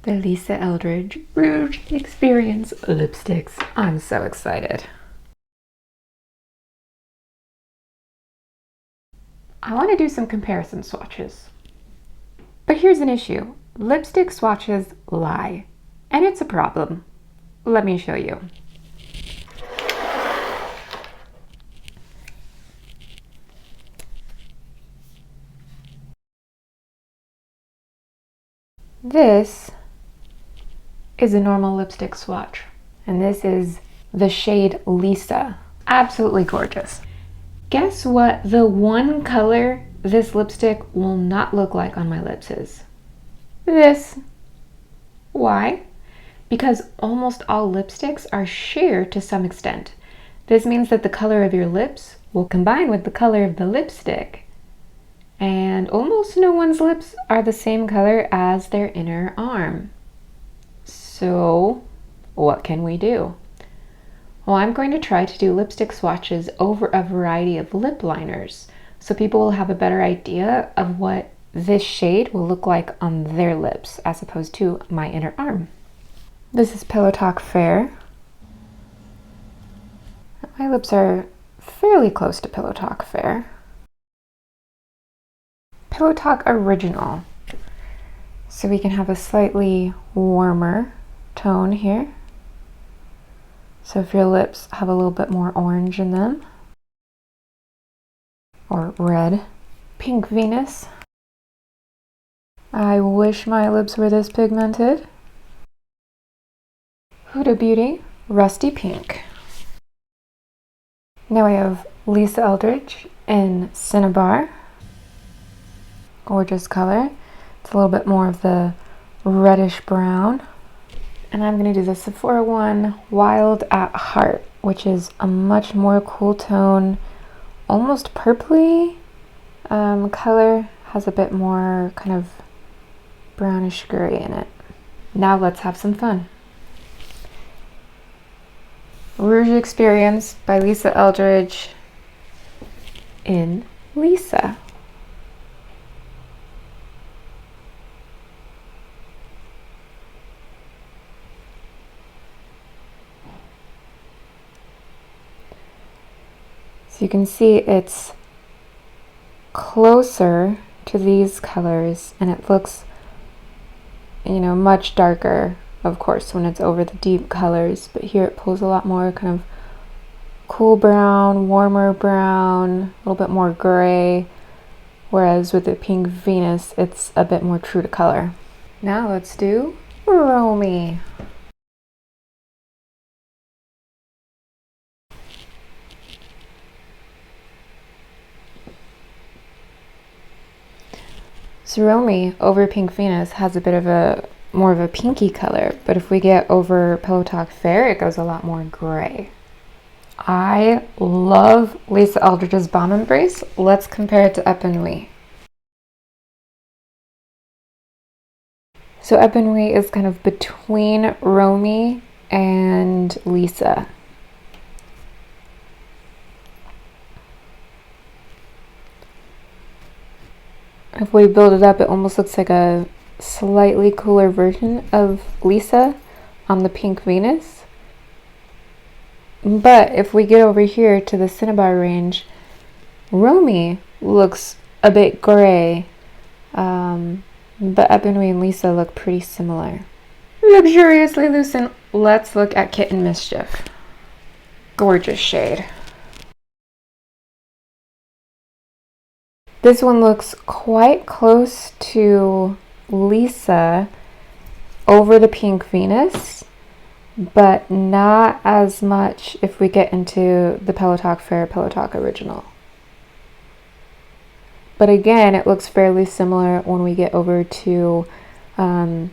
The Lisa Eldridge Rouge Experience lipsticks. I'm so excited. I want to do some comparison swatches. But here's an issue. Lipstick swatches lie. And it's a problem. Let me show you. This is a normal lipstick swatch. And this is the shade Lisa. Absolutely gorgeous. Guess what the one color this lipstick will not look like on my lips is? This. Why? Because almost all lipsticks are sheer to some extent. This means that the color of your lips will combine with the color of the lipstick. And almost no one's lips are the same color as their inner arm. So, what can we do? Well, I'm going to try to do lipstick swatches over a variety of lip liners so people will have a better idea of what this shade will look like on their lips as opposed to my inner arm. This is Pillow Talk Fair. My lips are fairly close to Pillow Talk Fair. Pillow Talk Original. So we can have a slightly warmer tone here. So if your lips have a little bit more orange in them, or red. Pink Venus. I wish my lips were this pigmented. Huda Beauty, Rusty Pink. Now we have Lisa Eldridge in Cinnabar. Gorgeous color. It's a little bit more of the reddish brown. And I'm going to do the Sephora one, Wild at Heart, which is a much more cool tone, almost purpley color. Has a bit more kind of brownish gray in it. Now let's have some fun. Rouge Experience by Lisa Eldridge in Lisa. So you can see it's closer to these colors and it looks, much darker, of course, when it's over the deep colors, but here it pulls a lot more kind of cool brown, warmer brown, a little bit more gray, whereas with the Pink Venus, it's a bit more true to color. Now let's do Romy. So Romy over Pink Venus has a bit of more of a pinky color, but if we get over Pillow Talk Fair, it goes a lot more gray. I love Lisa Eldridge's Bomb Embrace. Let's compare it to Epanouie. So Epanouie is kind of between Romy and Lisa. If we build it up, it almost looks like a slightly cooler version of Lisa on the Pink Venus. But if we get over here to the Cinnabar range, Romy looks a bit gray, but Epanouie and Lisa look pretty similar. Luxuriously Lucent, let's look at Kitten Mischief. Gorgeous shade. This one looks quite close to Lisa over the Pink Venus, but not as much if we get into the Pillow Talk Fair, Pillow Talk Original. But again, it looks fairly similar when we get over to some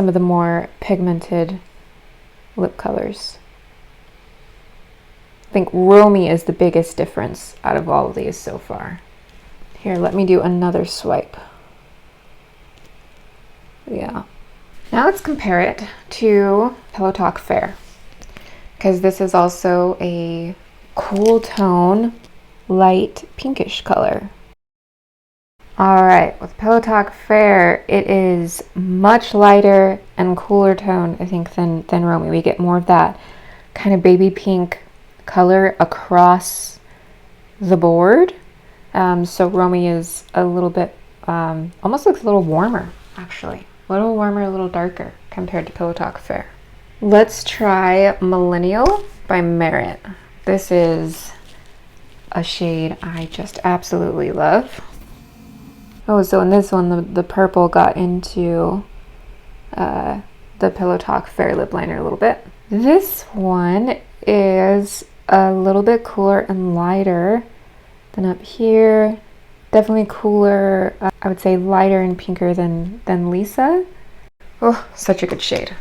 of the more pigmented lip colors. I think Romy is the biggest difference out of all of these so far. Here, let me do another swipe. Yeah. Now let's compare it to Pillow Talk Fair, because this is also a cool tone, light pinkish color. All right, with Pillow Talk Fair, it is much lighter and cooler tone, I think, than Romy. We get more of that kind of baby pink color across the board. So Romy is a little bit, almost looks a little warmer, actually. A little warmer, a little darker compared to Pillow Talk Fair. Let's try Millennial by Merit. This is a shade I just absolutely love. Oh, so in this one, the purple got into the Pillow Talk Fair lip liner a little bit. This one is a little bit cooler and lighter than up here. Definitely cooler, I would say lighter and pinker than Lisa. Oh, such a good shade.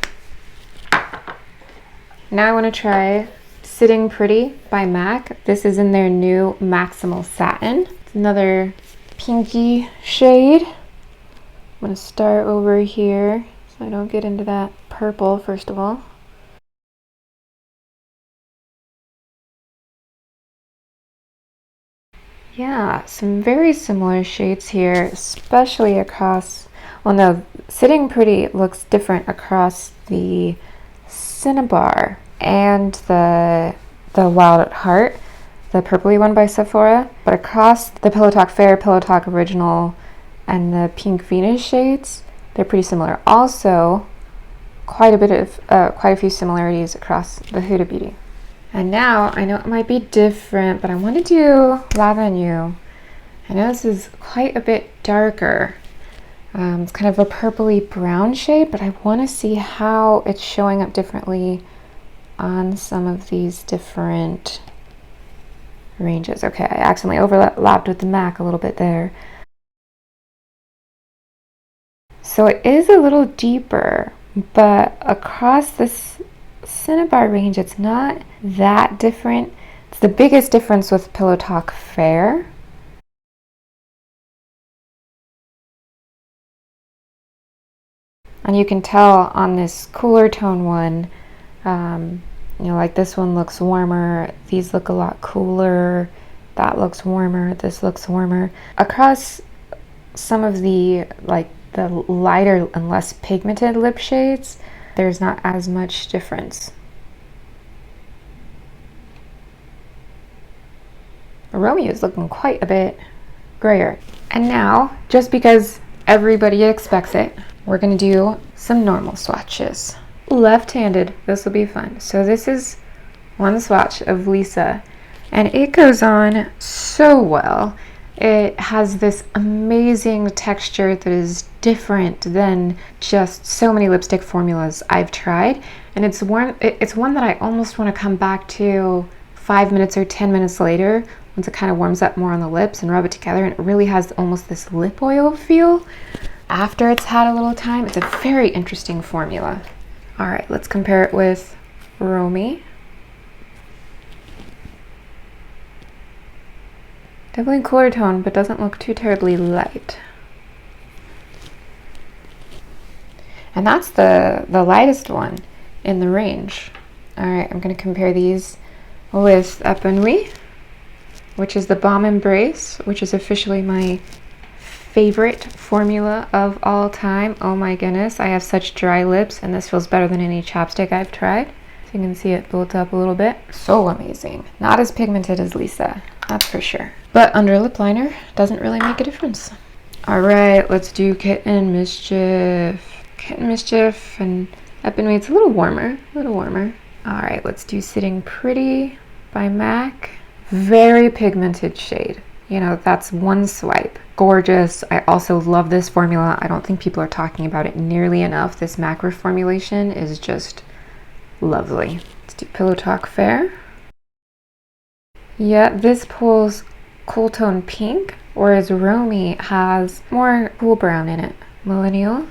Now I want to try Sitting Pretty by MAC. This is in their new Maximal Satin. It's another pinky shade. I'm going to start over here so I don't get into that purple first of all. Yeah, some very similar shades here, especially across, well no, Sitting Pretty looks different across the Cinnabar and the Wild at Heart, the purpley one by Sephora, but across the Pillow Talk Fair, Pillow Talk Original, and the Pink Venus shades, they're pretty similar. Also, quite a few similarities across the Huda Beauty. And now, I know it might be different, but I want to do L'Avenue. I know this is quite a bit darker. It's kind of a purpley brown shade, but I want to see how it's showing up differently on some of these different ranges. Okay, I accidentally overlapped with the MAC a little bit there. So it is a little deeper, but across this Cinnabar range, it's not that different. It's the biggest difference with Pillow Talk Fair. And you can tell on this cooler tone one, you know, like this one looks warmer, these look a lot cooler, that looks warmer, this looks warmer. Across some of the, like the lighter and less pigmented lip shades, there's not as much difference. Romeo is looking quite a bit grayer. And now, just because everybody expects it, we're gonna do some normal swatches. Left-handed, this will be fun. So this is one swatch of Lisa, and it goes on so well. It has this amazing texture that is different than just so many lipstick formulas I've tried, and it's one that I almost want to come back to 5 minutes or 10 minutes later once it kind of warms up more on the lips and rub it together, and it really has almost this lip oil feel after it's had a little time. It's a very interesting formula. All right, let's compare it with Romy. Definitely cooler tone, but doesn't look too terribly light. And that's the lightest one in the range. All right, I'm gonna compare these with Epanouie, which is the Balm Embrace, which is officially my favorite formula of all time. Oh my goodness, I have such dry lips, and this feels better than any chapstick I've tried. So you can see it built up a little bit. So amazing. Not as pigmented as Lisa, that's for sure. But under lip liner, doesn't really make a difference. All right, let's do Kitten Mischief. Kitten Mischief and Epanouie, it's a little warmer, All right, let's do Sitting Pretty by MAC. Very pigmented shade. You know, that's one swipe. Gorgeous. I also love this formula. I don't think people are talking about it nearly enough. This MAC reformulation is just lovely. Let's do Pillow Talk Fair. Yeah, this pulls cool tone pink, whereas Romy has more cool brown in it. Millennial.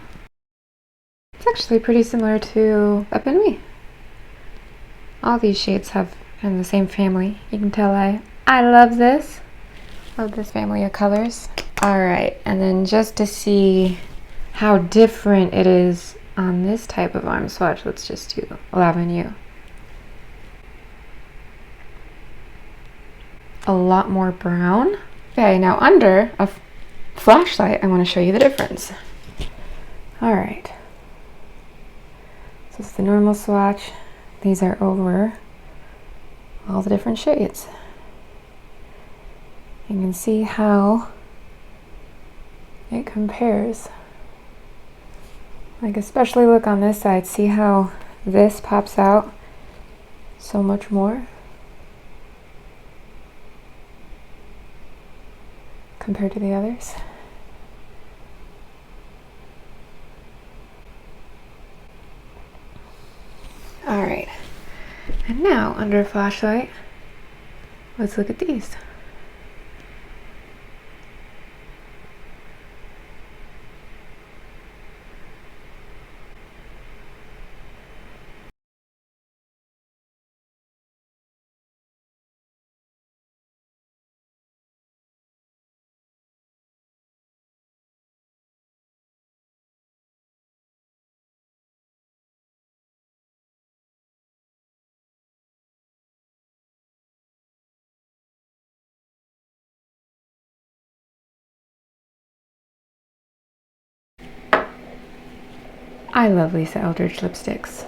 It's actually pretty similar to Epanouie. All these shades have kind of the same family. You can tell I love this. Love this family of colors. All right, and then just to see how different it is on this type of arm swatch, let's just do L'Avenue. A lot more brown. Okay, now under a flashlight, I want to show you the difference. All right. So it's the normal swatch. These are over all the different shades. You can see how it compares. Like, especially look on this side, see how this pops out so much more compared to the others. All right, and now under a flashlight, let's look at these. I love Lisa Eldridge lipsticks.